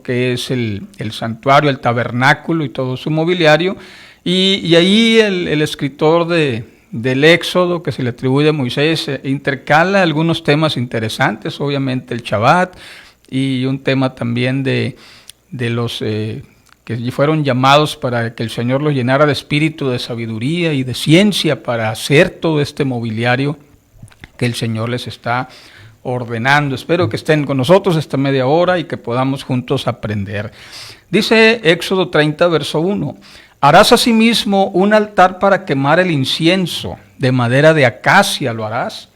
que es el santuario, el tabernáculo y todo su mobiliario. Y ahí el escritor del Éxodo, que se le atribuye a Moisés, intercala algunos temas interesantes, obviamente el Shabbat, y un tema también de los que fueron llamados para que el Señor los llenara de espíritu, de sabiduría y de ciencia para hacer todo este mobiliario que el Señor les está ordenando. Espero que estén con nosotros esta media hora y que podamos juntos aprender. Dice Éxodo 30, verso 1. Harás asimismo un altar para quemar el incienso, de madera de acacia lo harás.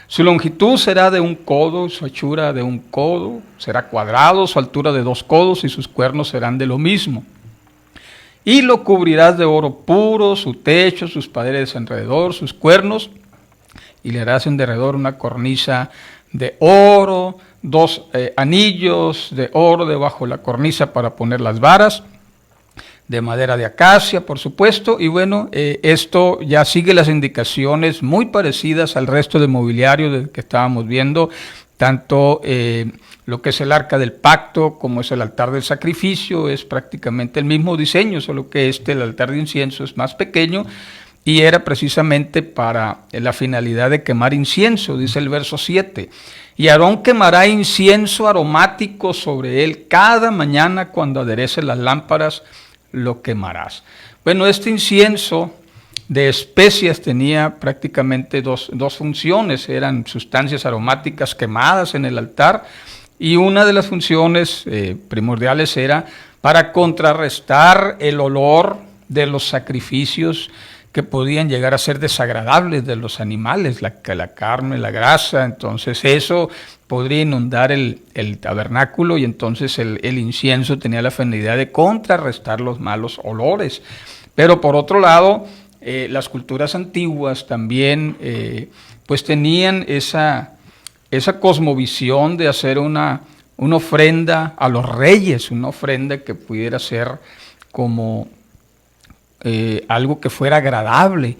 Su longitud será de 1 codo, su anchura de 1 codo, será cuadrado, su altura de 2 codos y sus cuernos serán de lo mismo. Y lo cubrirás de oro puro, su techo, sus paredes alrededor, sus cuernos, y le harás en derredor una cornisa de oro, 2 anillos de oro debajo de la cornisa para poner las varas, de madera de acacia, por supuesto, y bueno, esto ya sigue las indicaciones muy parecidas al resto del mobiliario que estábamos viendo, tanto lo que es el arca del pacto como es el altar del sacrificio, es prácticamente el mismo diseño, solo que el altar de incienso es más pequeño, y era precisamente para la finalidad de quemar incienso, dice el verso 7. Y Aarón quemará incienso aromático sobre él cada mañana cuando aderece las lámparas, lo quemarás. Bueno, este incienso de especias tenía prácticamente dos funciones, eran sustancias aromáticas quemadas en el altar, y una de las funciones primordiales era para contrarrestar el olor de los sacrificios que podían llegar a ser desagradables de los animales, la carne, la grasa. Entonces eso podría inundar el tabernáculo, y entonces el incienso tenía la finalidad de contrarrestar los malos olores. Pero por otro lado, las culturas antiguas también pues tenían esa cosmovisión de hacer una ofrenda a los reyes, una ofrenda que pudiera ser como algo que fuera agradable,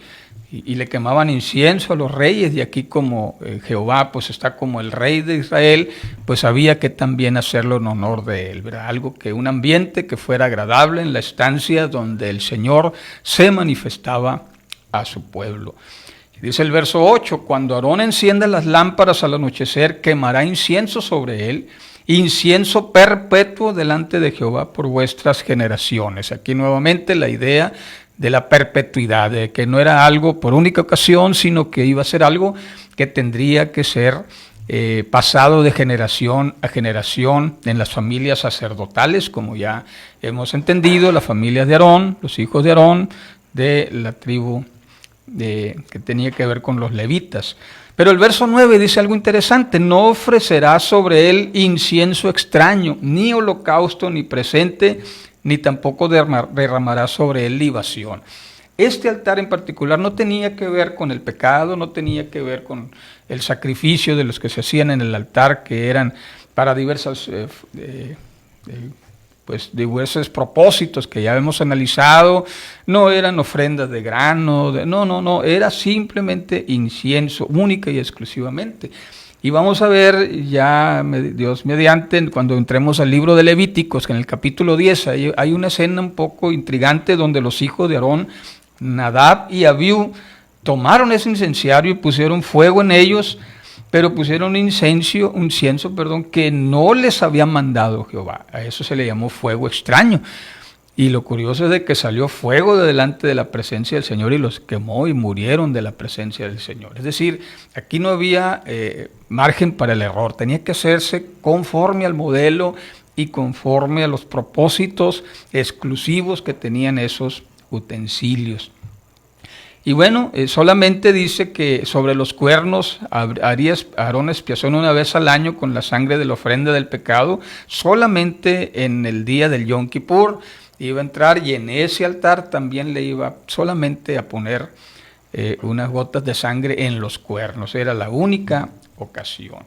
y le quemaban incienso a los reyes, y aquí como Jehová pues está como el rey de Israel, pues había que también hacerlo en honor de él, ¿verdad? Algo que un ambiente que fuera agradable en la estancia donde el Señor se manifestaba a su pueblo. Y dice el verso 8, cuando Aarón encienda las lámparas al anochecer, quemará incienso sobre él, incienso perpetuo delante de Jehová por vuestras generaciones. Aquí nuevamente la idea de la perpetuidad, de que no era algo por única ocasión, sino que iba a ser algo que tendría que ser pasado de generación a generación en las familias sacerdotales, como ya hemos entendido, las familias de Aarón, los hijos de Aarón, de la tribu que tenía que ver con los levitas. Pero el verso 9 dice algo interesante: no ofrecerás sobre él incienso extraño, ni holocausto, ni presente, ni tampoco derramarás sobre él libación. Este altar en particular no tenía que ver con el pecado, no tenía que ver con el sacrificio de los que se hacían en el altar, que eran para diversos propósitos que ya hemos analizado. No eran ofrendas de grano, no, era simplemente incienso, única y exclusivamente. Y vamos a ver ya, Dios mediante, cuando entremos al libro de Levíticos, que en el capítulo 10 hay una escena un poco intrigante donde los hijos de Aarón, Nadab y Abiú, tomaron ese incenciario y pusieron fuego en ellos, pero pusieron un incienso, que no les había mandado Jehová. A eso se le llamó fuego extraño. Y lo curioso es de que salió fuego de delante de la presencia del Señor y los quemó y murieron de la presencia del Señor. Es decir, aquí no había margen para el error. Tenía que hacerse conforme al modelo y conforme a los propósitos exclusivos que tenían esos utensilios. Y bueno, solamente dice que sobre los cuernos haría Aarón expiación una vez al año con la sangre de la ofrenda del pecado, solamente en el día del Yom Kippur iba a entrar, y en ese altar también le iba solamente a poner unas gotas de sangre en los cuernos. Era la única ocasión.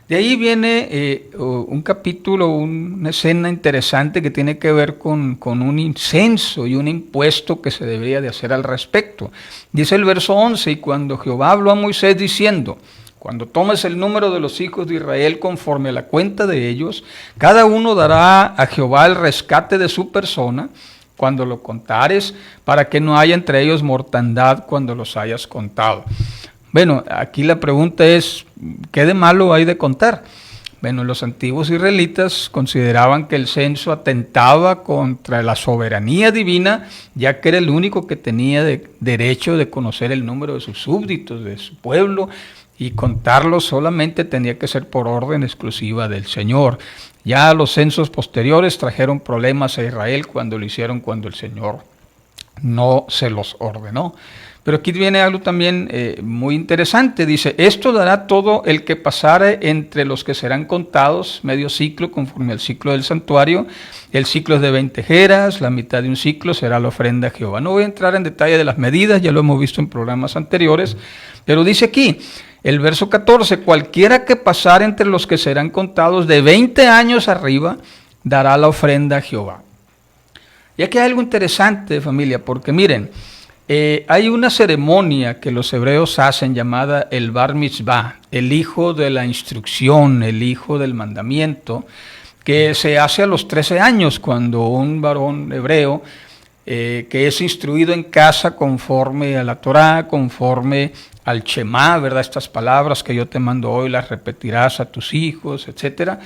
De ahí viene un capítulo, una escena interesante que tiene que ver con un incenso y un impuesto que se debería de hacer al respecto. Dice el verso 11, y cuando Jehová habló a Moisés diciendo, Cuando tomes el número de los hijos de Israel conforme a la cuenta de ellos, cada uno dará a Jehová el rescate de su persona cuando lo contares, para que no haya entre ellos mortandad cuando los hayas contado. Bueno, aquí la pregunta es, ¿qué de malo hay de contar? Bueno, los antiguos israelitas consideraban que el censo atentaba contra la soberanía divina, ya que era el único que tenía derecho de conocer el número de sus súbditos, de su pueblo, y contarlo solamente tenía que ser por orden exclusiva del Señor. Ya los censos posteriores trajeron problemas a Israel cuando lo hicieron, cuando el Señor no se los ordenó. Pero aquí viene algo también muy interesante. Dice, esto dará todo el que pasare entre los que serán contados, medio ciclo conforme al ciclo del santuario. El ciclo es de 20 jeras, la mitad de un ciclo será la ofrenda a Jehová. No voy a entrar en detalle de las medidas, ya lo hemos visto en programas anteriores, pero dice aquí, el verso 14, cualquiera que pasare entre los que serán contados de 20 años arriba, dará la ofrenda a Jehová. Y aquí hay algo interesante, familia, porque miren, hay una ceremonia que los hebreos hacen llamada el Bar Mitzvah, el hijo de la instrucción, el hijo del mandamiento, que se hace a los 13 años cuando un varón hebreo que es instruido en casa conforme a la Torá, conforme al Shema, ¿verdad? Estas palabras que yo te mando hoy las repetirás a tus hijos, etc.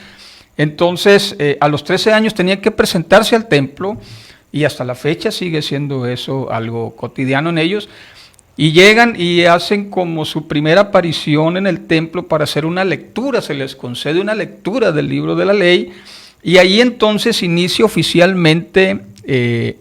Entonces, a los 13 años tenía que presentarse al templo, y hasta la fecha sigue siendo eso algo cotidiano en ellos, y llegan y hacen como su primera aparición en el templo para hacer una lectura, se les concede una lectura del libro de la ley, y ahí entonces inicia oficialmente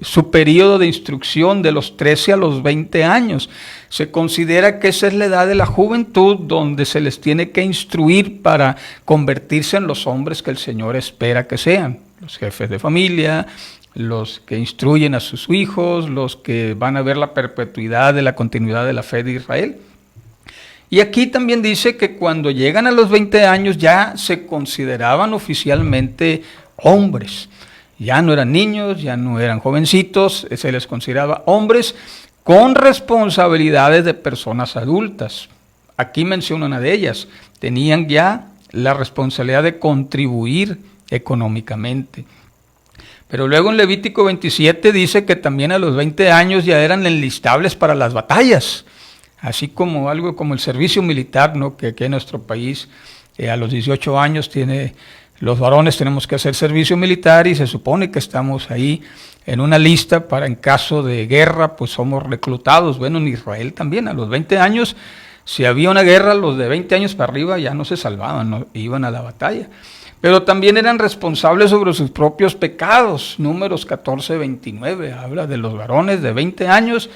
su periodo de instrucción de los 13 a los 20 años. Se considera que esa es la edad de la juventud donde se les tiene que instruir para convertirse en los hombres que el Señor espera que sean, los jefes de familia, los que instruyen a sus hijos, los que van a ver la perpetuidad de la continuidad de la fe de Israel. Y aquí también dice que cuando llegan a los 20 años ya se consideraban oficialmente hombres. Ya no eran niños, ya no eran jovencitos, se les consideraba hombres con responsabilidades de personas adultas. Aquí menciona una de ellas, tenían ya la responsabilidad de contribuir económicamente. Pero luego en Levítico 27 dice que también a los 20 años ya eran enlistables para las batallas, así como algo como el servicio militar, ¿no? Que aquí en nuestro país a los 18 años los varones tenemos que hacer servicio militar y se supone que estamos ahí en una lista para en caso de guerra, pues somos reclutados. Bueno, en Israel también a los 20 años, si había una guerra, los de 20 años para arriba ya no se salvaban, no iban a la batalla. Pero también eran responsables sobre sus propios pecados. Números 14:29 habla de los varones de 20 años,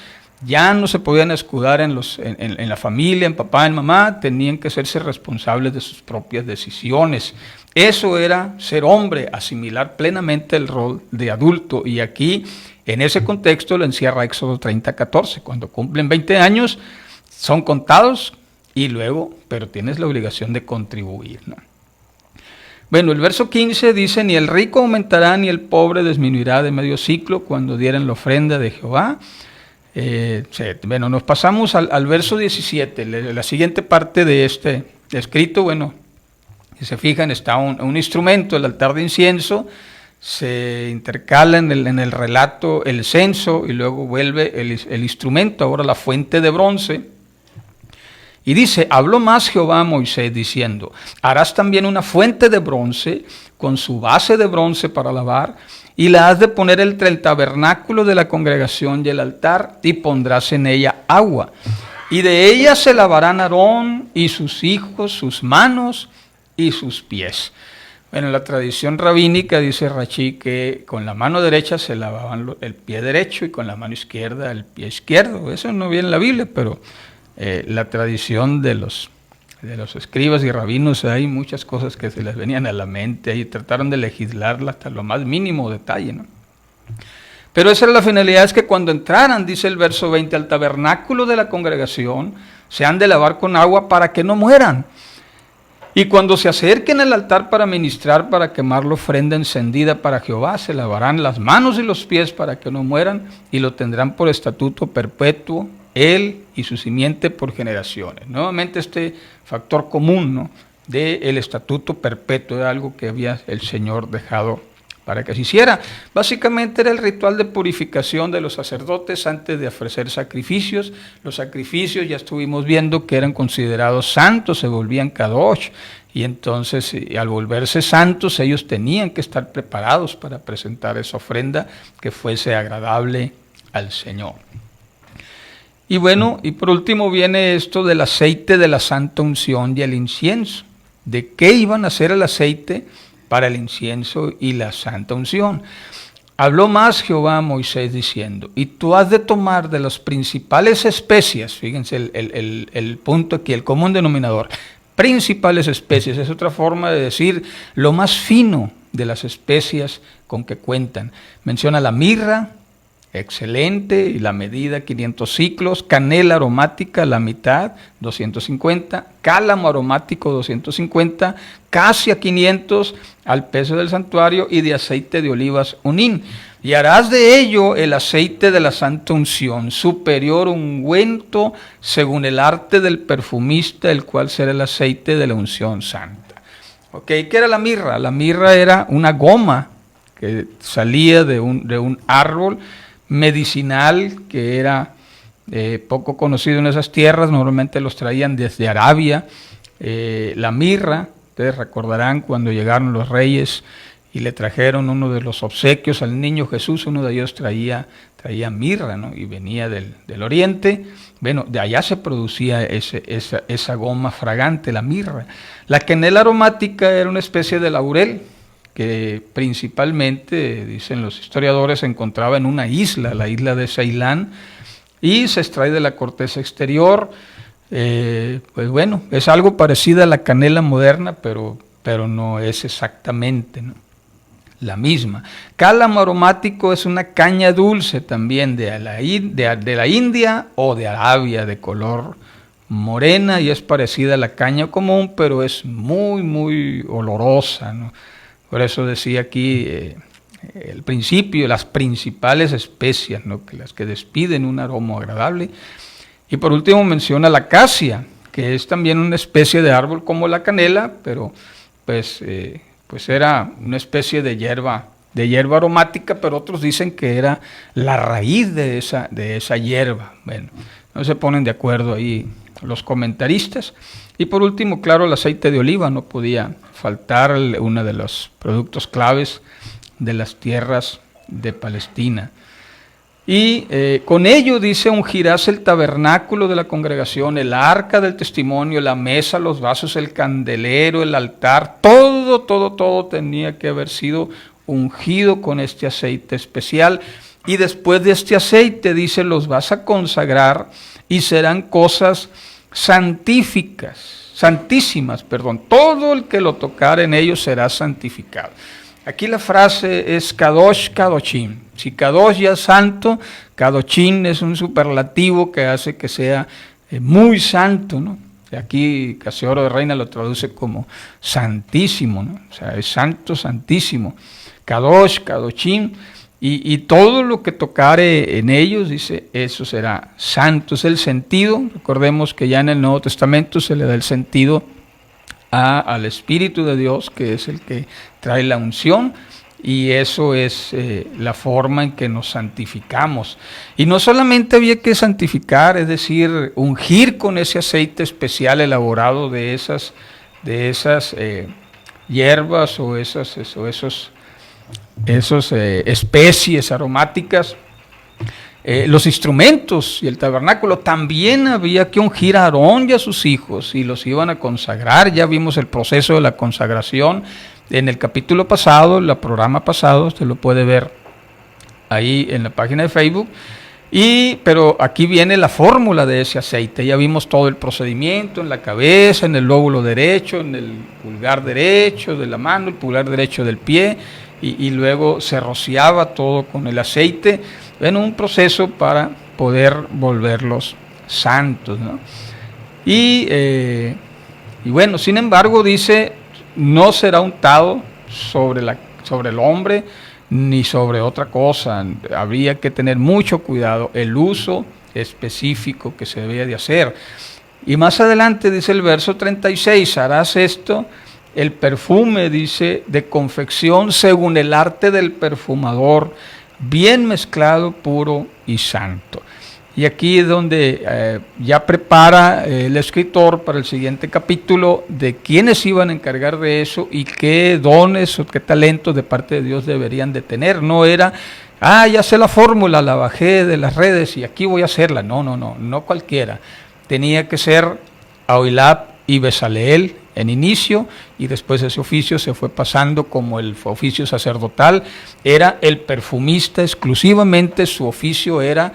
ya no se podían escudar en la familia, en papá, en mamá, tenían que hacerse responsables de sus propias decisiones. Eso era ser hombre, asimilar plenamente el rol de adulto. Y aquí, en ese contexto, lo encierra Éxodo 30:14. Cuando cumplen 20 años, son contados y luego, pero tienes la obligación de contribuir, ¿no? Bueno, el verso 15 dice, ni el rico aumentará, ni el pobre disminuirá de medio ciclo cuando dieren la ofrenda de Jehová. Bueno, nos pasamos al verso 17, la siguiente parte de este escrito. Bueno, si se fijan, está un instrumento, el altar de incienso, se intercala en el relato el censo y luego vuelve el instrumento, ahora la fuente de bronce. Y dice, habló más Jehová a Moisés diciendo, harás también una fuente de bronce con su base de bronce para lavar, y la has de poner entre el tabernáculo de la congregación y el altar, y pondrás en ella agua. Y de ella se lavarán Aarón y sus hijos, sus manos y sus pies. Bueno, la tradición rabínica dice Rashi que con la mano derecha se lavaban el pie derecho y con la mano izquierda el pie izquierdo. Eso no viene en la Biblia, pero la tradición de los escribas y rabinos, hay muchas cosas que se les venían a la mente y trataron de legislarla hasta lo más mínimo detalle, ¿no? Pero esa era la finalidad, es que cuando entraran, dice el verso 20, al tabernáculo de la congregación, se han de lavar con agua para que no mueran. Y cuando se acerquen al altar para ministrar, para quemar la ofrenda encendida para Jehová, se lavarán las manos y los pies para que no mueran, y lo tendrán por estatuto perpetuo él y su simiente por generaciones. Nuevamente este factor común, ¿no?, del estatuto perpetuo, era algo que había el Señor dejado para que se hiciera. Básicamente era el ritual de purificación de los sacerdotes antes de ofrecer sacrificios. Los sacrificios ya estuvimos viendo que eran considerados santos, se volvían kadosh, y entonces al volverse santos ellos tenían que estar preparados para presentar esa ofrenda que fuese agradable al Señor. Y bueno, y por último viene esto del aceite de la santa unción y el incienso. ¿De qué iban a hacer el aceite para el incienso y la santa unción? Habló más Jehová a Moisés diciendo, y tú has de tomar de las principales especias, fíjense el punto aquí, el común denominador, principales especias, es otra forma de decir lo más fino de las especias con que cuentan. Menciona la mirra, excelente, y la medida 500 ciclos, canela aromática la mitad, 250, cálamo aromático 250, casia 500 al peso del santuario, y de aceite de olivas un hin. Y harás de ello el aceite de la santa unción, superior ungüento según el arte del perfumista, el cual será el aceite de la unción santa. Ok, ¿qué era la mirra? La mirra era una goma que salía de un árbol medicinal que era poco conocido en esas tierras, normalmente los traían desde Arabia. La mirra, ustedes recordarán cuando llegaron los reyes y le trajeron uno de los obsequios al niño Jesús, uno de ellos traía mirra, ¿no?, y venía del oriente. Bueno, de allá se producía esa goma fragante, la mirra. La canela aromática era una especie de laurel, que principalmente, dicen los historiadores, se encontraba en una isla, la isla de Ceilán, y se extrae de la corteza exterior. Pues bueno, es algo parecido a la canela moderna, pero no es exactamente, ¿no?, la misma. Cálamo aromático es una caña dulce también de la India o de Arabia, de color morena, y es parecida a la caña común, pero es muy, muy olorosa, ¿no? Por eso decía aquí el principio, las principales especias, ¿no?, que las que despiden un aroma agradable. Y por último menciona la casia, que es también una especie de árbol como la canela, pero pues era una especie de hierba aromática, pero otros dicen que era la raíz de esa hierba. Bueno, no se ponen de acuerdo ahí los comentaristas. Y por último, claro, el aceite de oliva no podía faltar, uno de los productos claves de las tierras de Palestina. Y con ello, dice, ungirás el tabernáculo de la congregación, el arca del testimonio, la mesa, los vasos, el candelero, el altar, todo tenía que haber sido ungido con este aceite especial. Y después de este aceite, dice, los vas a consagrar y serán cosas santísimas, todo el que lo tocare en ellos será santificado. Aquí la frase es Kadosh Kadoshim. Si Kadosh ya es santo, Kadoshim es un superlativo que hace que sea muy santo, ¿no? Aquí Casiodoro de Reina lo traduce como santísimo, ¿no? O sea, es santo, santísimo. Kadosh, Kadoshim. Y todo lo que tocare en ellos, dice, eso será santo. Es el sentido. Recordemos que ya en el Nuevo Testamento se le da el sentido al Espíritu de Dios, que es el que trae la unción, y eso es la forma en que nos santificamos. Y no solamente había que santificar, es decir, ungir con ese aceite especial elaborado de esas hierbas o esos especies aromáticas, los instrumentos y el tabernáculo. También había que ungir a Aarón y a sus hijos y los iban a consagrar. Ya vimos el proceso de la consagración en el capítulo pasado, el programa pasado, usted lo puede ver ahí en la página de Facebook. Pero aquí viene la fórmula de ese aceite. Ya vimos todo el procedimiento en la cabeza, en el lóbulo derecho, en el pulgar derecho de la mano, el pulgar derecho del pie, y luego se rociaba todo con el aceite en un proceso para poder volverlos santos, ¿no? Y bueno, sin embargo, dice, no será untado sobre el hombre ni sobre otra cosa. Habría que tener mucho cuidado el uso específico que se debía de hacer. Y más adelante dice el verso 36, harás esto, el perfume, dice, de confección según el arte del perfumador, bien mezclado, puro y santo. Y aquí es donde ya prepara el escritor para el siguiente capítulo de quiénes iban a encargar de eso y qué dones o qué talentos de parte de Dios deberían de tener. No era, ya sé la fórmula, la bajé de las redes y aquí voy a hacerla. No cualquiera. Tenía que ser Aholiab y Bezaleel en inicio, y después ese oficio se fue pasando como el oficio sacerdotal. Era el perfumista exclusivamente, su oficio era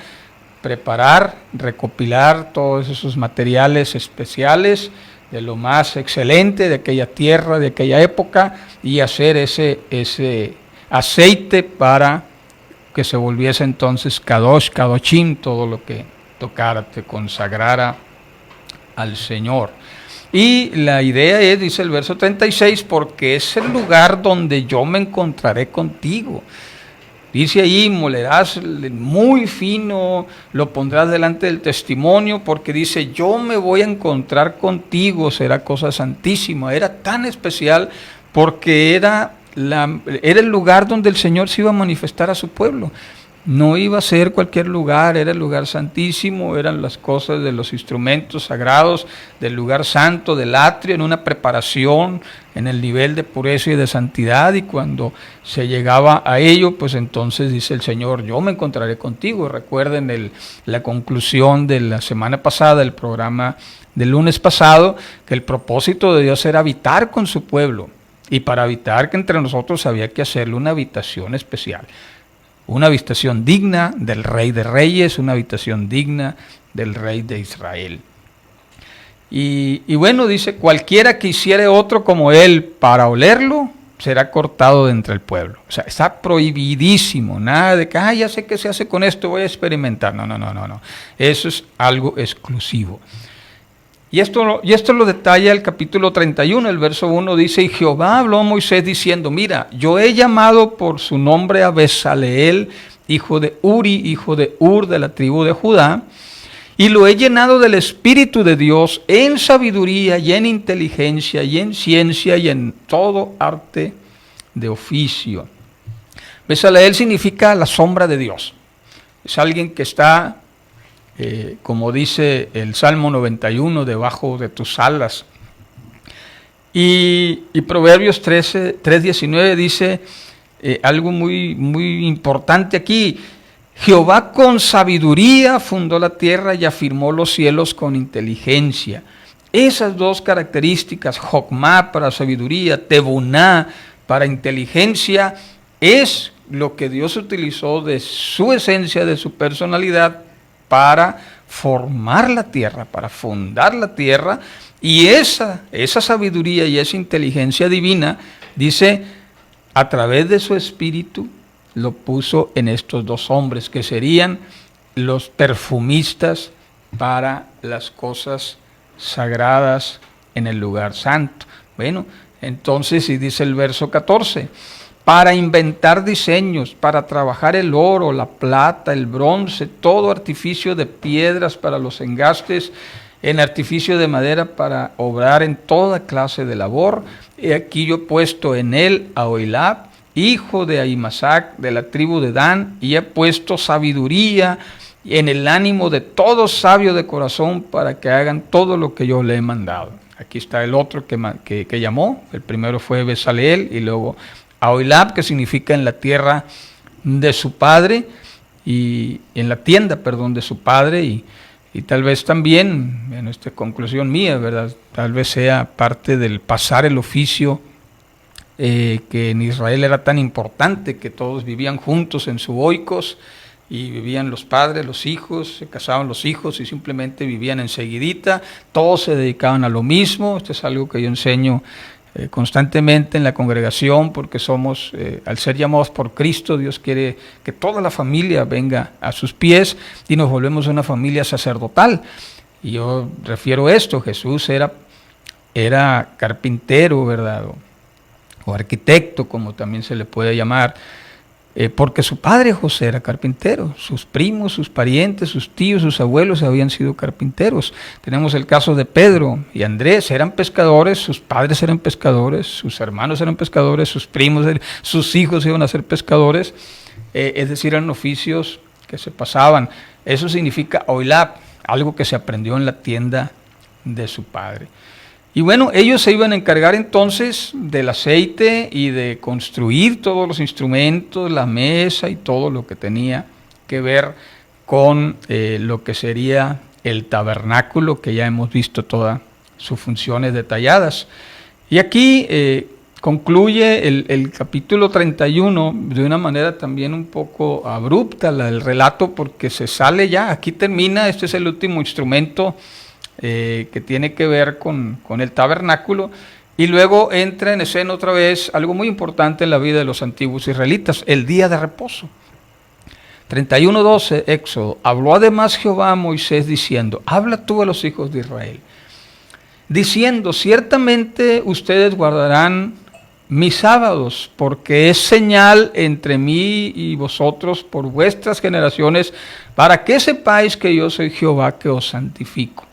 preparar, recopilar todos esos materiales especiales de lo más excelente de aquella tierra, de aquella época, y hacer ese aceite para que se volviese entonces kadosh, kadoshim, todo lo que tocara, te consagrara al Señor. Y la idea es, dice el verso 36, porque es el lugar donde yo me encontraré contigo. Dice ahí, molerás muy fino, lo pondrás delante del testimonio, porque dice, yo me voy a encontrar contigo, será cosa santísima. Era tan especial porque era el lugar donde el Señor se iba a manifestar a su pueblo. No iba a ser cualquier lugar, era el lugar santísimo, eran las cosas de los instrumentos sagrados, del lugar santo, del atrio, en una preparación, en el nivel de pureza y de santidad, y cuando se llegaba a ello, pues entonces dice el Señor, yo me encontraré contigo. Recuerden la conclusión de la semana pasada, el programa del lunes pasado, que el propósito de Dios era habitar con su pueblo, y para habitar que entre nosotros había que hacerle una habitación especial. Una habitación digna del Rey de Reyes, una habitación digna del Rey de Israel. Y bueno, dice, cualquiera que hiciere otro como él para olerlo, será cortado de entre el pueblo. O sea, está prohibidísimo, nada de que, ya sé qué se hace con esto, voy a experimentar. No. Eso es algo exclusivo. Y esto lo detalla el capítulo 31, el verso 1 dice, y Jehová habló a Moisés diciendo, mira, yo he llamado por su nombre a Bezaleel, hijo de Uri, hijo de Ur, de la tribu de Judá, y lo he llenado del Espíritu de Dios en sabiduría y en inteligencia y en ciencia y en todo arte de oficio. Bezaleel significa la sombra de Dios. Es alguien que está... como dice el Salmo 91, debajo de tus alas. Y Proverbios 3:19 dice algo muy importante aquí. Jehová con sabiduría fundó la tierra y afirmó los cielos con inteligencia. Esas dos características, Jokmah para sabiduría, Tebuná para inteligencia, es lo que Dios utilizó de su esencia, de su personalidad, para formar la tierra, para fundar la tierra, y esa sabiduría y esa inteligencia divina, dice, a través de su espíritu, lo puso en estos dos hombres, que serían los perfumistas para las cosas sagradas en el lugar santo. Bueno, entonces, y dice el verso 14, para inventar diseños, para trabajar el oro, la plata, el bronce, todo artificio de piedras para los engastes, en artificio de madera para obrar en toda clase de labor. He aquí yo he puesto en él a Aholiab, hijo de Ahimasac, de la tribu de Dan, y he puesto sabiduría en el ánimo de todo sabio de corazón para que hagan todo lo que yo le he mandado. Aquí está el otro que llamó, el primero fue Bezaleel y luego Aholiab, que significa en la tierra de su padre, y en la tienda, de su padre, y tal vez también, en esta conclusión mía, ¿verdad? Tal vez sea parte del pasar el oficio, que en Israel era tan importante, que todos vivían juntos en sus oikos, y vivían los padres, los hijos, se casaban los hijos y simplemente vivían enseguidita, todos se dedicaban a lo mismo. Esto es algo que yo enseño constantemente en la congregación, porque somos, al ser llamados por Cristo, Dios quiere que toda la familia venga a sus pies y nos volvemos una familia sacerdotal. Y yo refiero esto, Jesús era carpintero, ¿verdad? O arquitecto, como también se le puede llamar, porque su padre José era carpintero, sus primos, sus parientes, sus tíos, sus abuelos habían sido carpinteros. Tenemos el caso de Pedro y Andrés, eran pescadores, sus padres eran pescadores, sus hermanos eran pescadores, sus primos, sus hijos iban a ser pescadores, es decir, eran oficios que se pasaban. Eso significa oilab, algo que se aprendió en la tienda de su padre. Y bueno, ellos se iban a encargar entonces del aceite y de construir todos los instrumentos, la mesa y todo lo que tenía que ver con lo que sería el tabernáculo, que ya hemos visto todas sus funciones detalladas. Y aquí concluye el capítulo 31 de una manera también un poco abrupta el relato, porque se sale ya, aquí termina, este es el último instrumento que tiene que ver con el tabernáculo, y luego entra en escena otra vez algo muy importante en la vida de los antiguos israelitas, el día de reposo. 31:12, Éxodo. Habló además Jehová a Moisés diciendo: habla tú a los hijos de Israel, diciendo: ciertamente ustedes guardarán mis sábados, porque es señal entre mí y vosotros por vuestras generaciones, para que sepáis que yo soy Jehová que os santifico.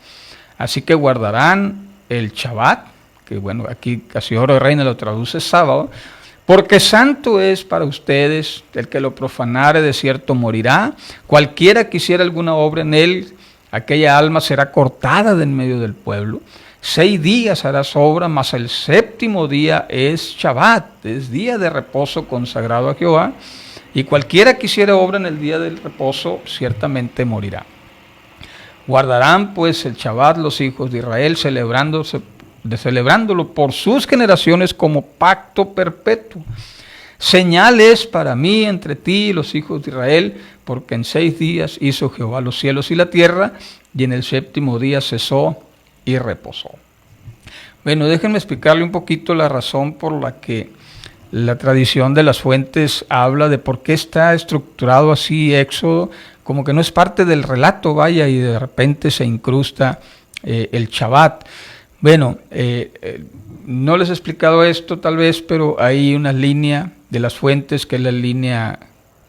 Así que guardarán el Shabbat, que bueno, aquí Casiodoro de Reina lo traduce sábado, porque santo es para ustedes, el que lo profanare de cierto morirá, cualquiera que hiciera alguna obra en él, aquella alma será cortada de en medio del pueblo. 6 días harás obra, mas el 7º día es Shabbat, es día de reposo consagrado a Jehová, y cualquiera que hiciera obra en el día del reposo ciertamente morirá. Guardarán pues el Shabbat los hijos de Israel, celebrándolo por sus generaciones como pacto perpetuo. Señal es para mí entre ti y los hijos de Israel, porque en 6 días hizo Jehová los cielos y la tierra, y en el 7º día cesó y reposó. Bueno, déjenme explicarle un poquito la razón por la que la tradición de las fuentes habla de por qué está estructurado así Éxodo, como que no es parte del relato, vaya, y de repente se incrusta el Shabbat. Bueno, no les he explicado esto tal vez, pero hay una línea de las fuentes que es la línea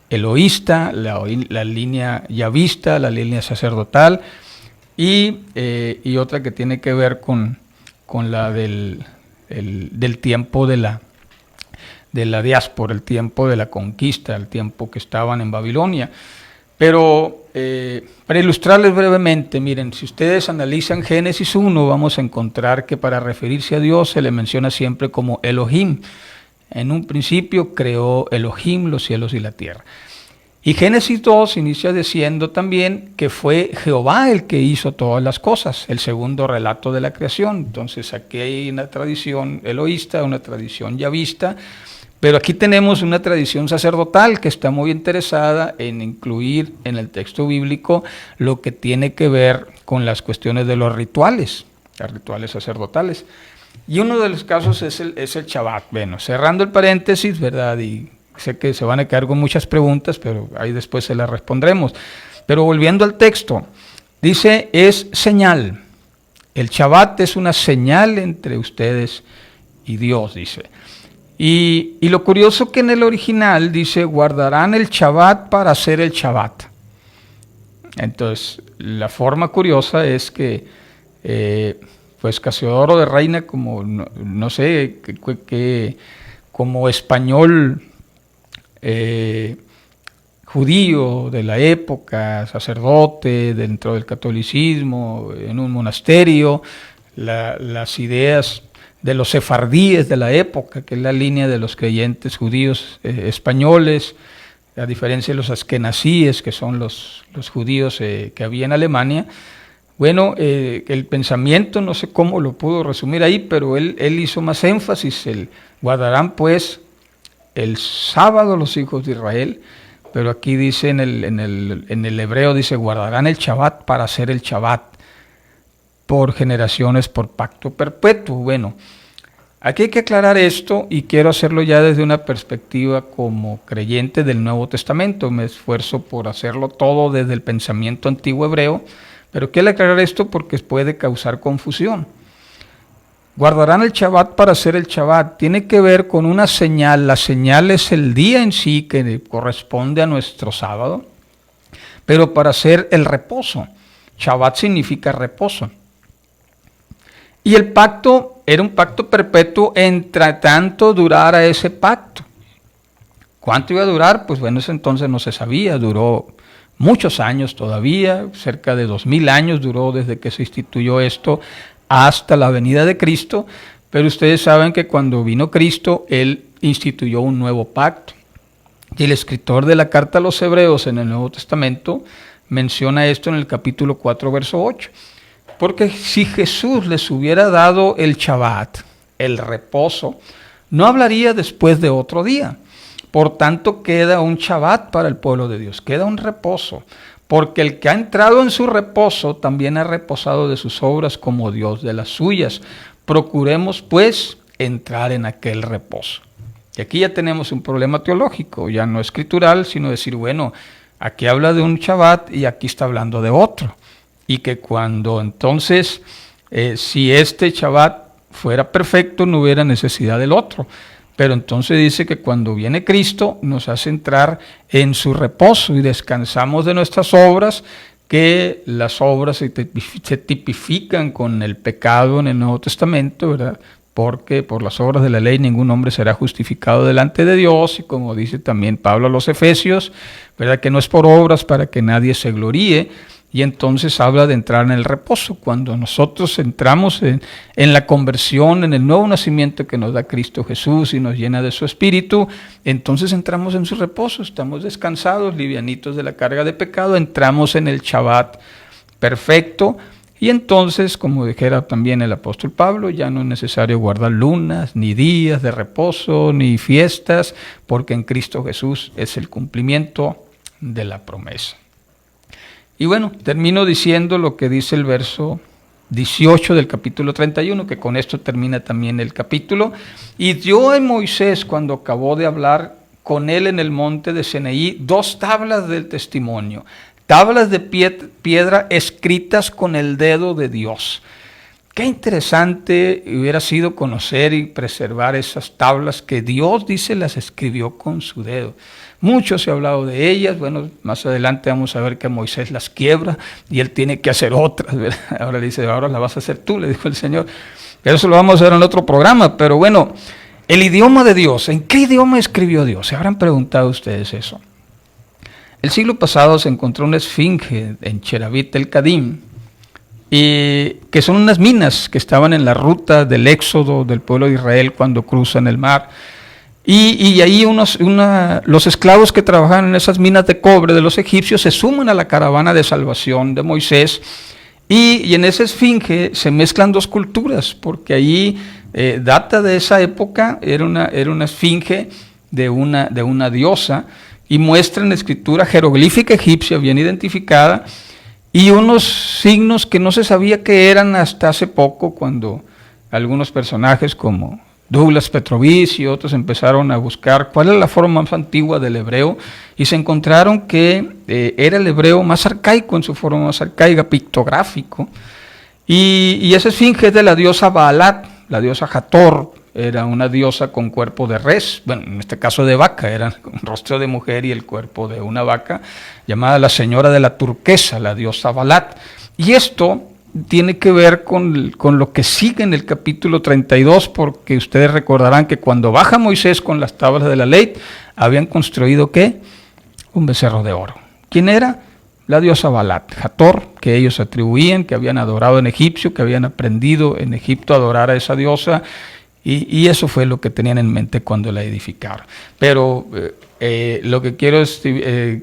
eloísta, la línea yavista, la línea sacerdotal, y otra que tiene que ver con la del tiempo de la diáspora, el tiempo de la conquista, el tiempo que estaban en Babilonia. Pero para ilustrarles brevemente, miren, si ustedes analizan Génesis 1, vamos a encontrar que para referirse a Dios se le menciona siempre como Elohim. En un principio creó Elohim los cielos y la tierra. Y Génesis 2 inicia diciendo también que fue Jehová el que hizo todas las cosas, el segundo relato de la creación. Entonces aquí hay una tradición eloísta, una tradición yavista, pero aquí tenemos una tradición sacerdotal que está muy interesada en incluir en el texto bíblico lo que tiene que ver con las cuestiones de los rituales sacerdotales. Y uno de los casos es el Shabbat. Bueno, cerrando el paréntesis, ¿verdad? Y sé que se van a quedar con muchas preguntas, pero ahí después se las respondremos. Pero volviendo al texto, dice, es señal. El Shabbat es una señal entre ustedes y Dios, dice. Y lo curioso que en el original dice, guardarán el Shabbat para hacer el Shabbat. Entonces, la forma curiosa es que, pues Casiodoro de Reina, como, no sé, como español judío de la época, sacerdote dentro del catolicismo, en un monasterio, las ideas de los sefardíes de la época, que es la línea de los creyentes judíos españoles, a diferencia de los askenazíes, que son los judíos que había en Alemania. Bueno, el pensamiento, no sé cómo lo pudo resumir ahí, pero él hizo más énfasis, guardarán pues el sábado los hijos de Israel, pero aquí dice en el hebreo, dice, guardarán el Shabbat para hacer el Shabbat, por generaciones, por pacto perpetuo. Bueno, aquí hay que aclarar esto y quiero hacerlo ya desde una perspectiva como creyente del Nuevo Testamento. Me esfuerzo por hacerlo todo desde el pensamiento antiguo hebreo, pero quiero aclarar esto porque puede causar confusión. Guardarán el Shabbat para hacer el Shabbat. Tiene que ver con una señal. La señal es el día en sí que corresponde a nuestro sábado, pero para hacer el reposo. Shabbat significa reposo. Y el pacto era un pacto perpetuo entre tanto durara ese pacto. ¿Cuánto iba a durar? Pues bueno, ese entonces no se sabía. Duró muchos años todavía, cerca de 2000 años duró desde que se instituyó esto hasta la venida de Cristo, pero ustedes saben que cuando vino Cristo, Él instituyó un nuevo pacto. Y el escritor de la carta a los Hebreos en el Nuevo Testamento menciona esto en el capítulo 4, verso 8. Porque si Jesús les hubiera dado el Shabbat, el reposo, no hablaría después de otro día. Por tanto, queda un Shabbat para el pueblo de Dios, queda un reposo. Porque el que ha entrado en su reposo también ha reposado de sus obras como Dios de las suyas. Procuremos, pues, entrar en aquel reposo. Y aquí ya tenemos un problema teológico, ya no escritural, sino decir, bueno, aquí habla de un Shabbat y aquí está hablando de otro. Y que cuando entonces, si este Shabbat fuera perfecto, no hubiera necesidad del otro. Pero entonces dice que cuando viene Cristo nos hace entrar en su reposo y descansamos de nuestras obras, que las obras se tipifican con el pecado en el Nuevo Testamento, ¿verdad? Porque por las obras de la ley ningún hombre será justificado delante de Dios, y como dice también Pablo a los Efesios, ¿verdad? Que no es por obras para que nadie se gloríe. Y entonces habla de entrar en el reposo. Cuando nosotros entramos en la conversión, en el nuevo nacimiento que nos da Cristo Jesús y nos llena de su Espíritu, entonces entramos en su reposo, estamos descansados, livianitos de la carga de pecado, entramos en el Shabbat perfecto. Y entonces, como dijera también el apóstol Pablo, ya no es necesario guardar lunas, ni días de reposo, ni fiestas, porque en Cristo Jesús es el cumplimiento de la promesa. Y bueno, termino diciendo lo que dice el verso 18 del capítulo 31, que con esto termina también el capítulo. Y dio a Moisés, cuando acabó de hablar con él en el monte de Sinaí, 2 tablas del testimonio, tablas de piedra escritas con el dedo de Dios. Qué interesante hubiera sido conocer y preservar esas tablas que Dios, dice, las escribió con su dedo. Mucho se ha hablado de ellas. Bueno, más adelante vamos a ver que Moisés las quiebra y él tiene que hacer otras, ¿verdad? Ahora le dice, ahora la vas a hacer tú, le dijo el Señor. Pero eso lo vamos a ver en otro programa. Pero bueno, el idioma de Dios, ¿en qué idioma escribió Dios? ¿Se habrán preguntado ustedes eso? El siglo pasado se encontró una esfinge en Cherabit el Kadim, que son unas minas que estaban en la ruta del éxodo del pueblo de Israel cuando cruzan el mar. Y ahí los esclavos que trabajaban en esas minas de cobre de los egipcios se suman a la caravana de salvación de Moisés, y en esa esfinge se mezclan 2 culturas, porque ahí data de esa época, era una esfinge de una diosa, y muestra en la escritura jeroglífica egipcia bien identificada, y unos signos que no se sabía que eran hasta hace poco, cuando algunos personajes como Douglas Petrovich y otros empezaron a buscar cuál es la forma más antigua del hebreo, y se encontraron que era el hebreo más arcaico, en su forma más arcaica, pictográfico, y esa esfinge es de la diosa Baalat, la diosa Hathor. Era una diosa con cuerpo de res, bueno, en este caso de vaca, era un rostro de mujer y el cuerpo de una vaca, llamada la señora de la turquesa, la diosa Baalat. Y esto tiene que ver con lo que sigue en el capítulo 32, porque ustedes recordarán que cuando baja Moisés con las tablas de la ley, habían construido, ¿qué? Un becerro de oro. ¿Quién era? La diosa Baalat, Hathor, que ellos atribuían, que habían adorado en Egipcio, que habían aprendido en Egipto a adorar a esa diosa, y eso fue lo que tenían en mente cuando la edificaron. Pero lo que quiero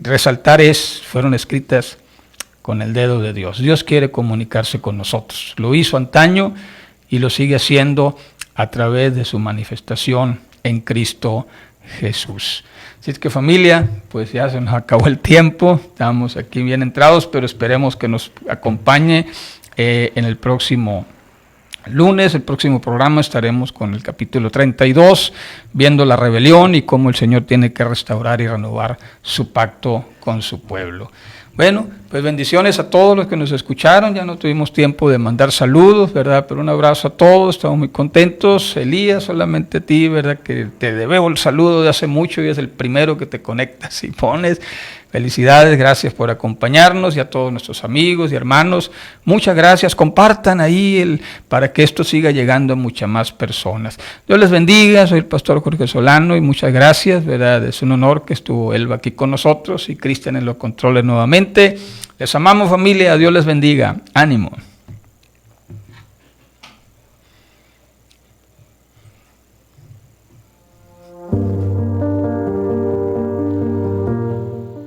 resaltar fueron escritas con el dedo de Dios. Dios quiere comunicarse con nosotros. Lo hizo antaño y lo sigue haciendo a través de su manifestación en Cristo Jesús. Así es que, familia, pues ya se nos acabó el tiempo. Estamos aquí bien entrados, pero esperemos que nos acompañe en el próximo lunes. El próximo programa estaremos con el capítulo 32, viendo la rebelión y cómo el Señor tiene que restaurar y renovar su pacto con su pueblo. Bueno, pues bendiciones a todos los que nos escucharon. Ya no tuvimos tiempo de mandar saludos, ¿verdad? Pero un abrazo a todos, estamos muy contentos. Elías, solamente a ti, ¿verdad? Que te debo el saludo de hace mucho y es el primero que te conectas y pones. Felicidades, gracias por acompañarnos y a todos nuestros amigos y hermanos. Muchas gracias, compartan ahí para que esto siga llegando a muchas más personas. Dios les bendiga, soy el pastor Jorge Solano y muchas gracias, ¿verdad? Es un honor que estuvo Elba aquí con nosotros y Cristian en los controles nuevamente. Les amamos, familia, Dios les bendiga. Ánimo.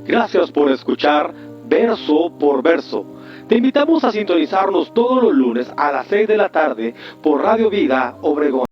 Gracias por escuchar Verso por Verso. Te invitamos a sintonizarnos todos los lunes a las 6 de la tarde por Radio Vida Obregón.